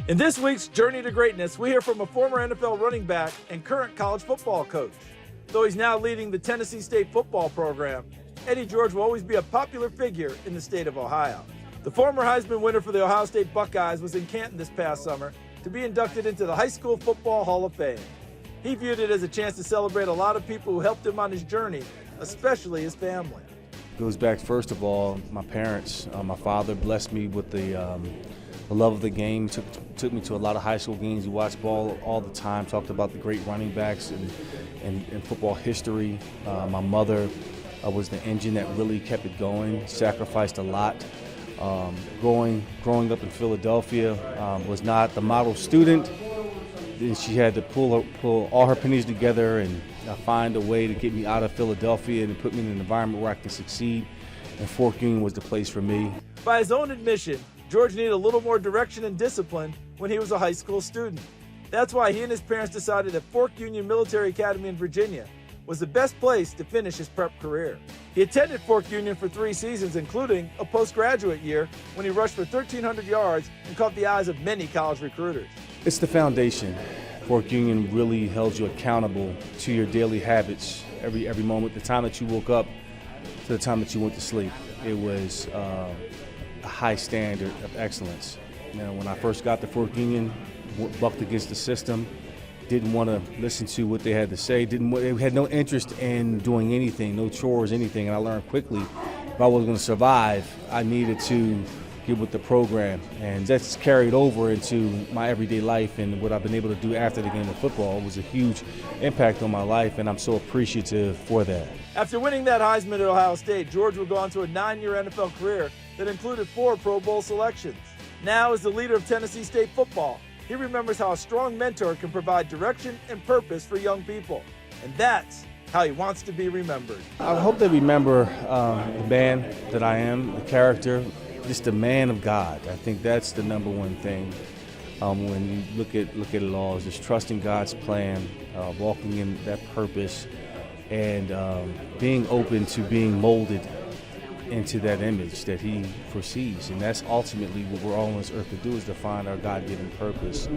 In this week's Journey to Greatness, we hear from a former NFL running back and current college football coach. Though he's now leading the Tennessee State football program, Eddie George will always be a popular figure in the state of Ohio. The former Heisman winner for the Ohio State Buckeyes was in Canton this past summer to be inducted into the High School Football Hall of Fame. He viewed it as a chance to celebrate a lot of people who helped him on his journey, especially his family. It goes back, first of all, my parents. My father blessed me with the love of the game, took me to a lot of high school games. We watched ball all the time, talked about the great running backs and football history. My mother was the engine that really kept it going, sacrificed a lot. Growing up in Philadelphia, was not the model student. She had to pull all her pennies together and find a way to get me out of Philadelphia and put me in an environment where I could succeed. And Fork Union was the place for me. By his own admission, George needed a little more direction and discipline when he was a high school student. That's why he and his parents decided that Fork Union Military Academy in Virginia was the best place to finish his prep career. He attended Fork Union for 3 seasons, including a postgraduate year when he rushed for 1,300 yards and caught the eyes of many college recruiters. It's the foundation. Fork Union really held you accountable to your daily habits every moment, the time that you woke up to the time that you went to sleep. It was a high standard of excellence. You know, when I first got to Fork Union, bucked against the system, didn't want to listen to what they had to say, they had no interest in doing anything, no chores, anything, and I learned quickly if I was going to survive, I needed to get with the program, and that's carried over into my everyday life, and what I've been able to do after the game of football was a huge impact on my life, and I'm so appreciative for that. After winning that Heisman at Ohio State, George would go on to a 9-year NFL career that included 4 Pro Bowl selections. Now, as the leader of Tennessee State football, he remembers how a strong mentor can provide direction and purpose for young people. And that's how he wants to be remembered. I hope they remember the man that I am, the character, just the man of God. I think that's the number one thing when you look at it all, is just trusting God's plan, walking in that purpose, and being open to being molded into that image that he foresees. And that's ultimately what we're all on this earth to do, is to find our God-given purpose.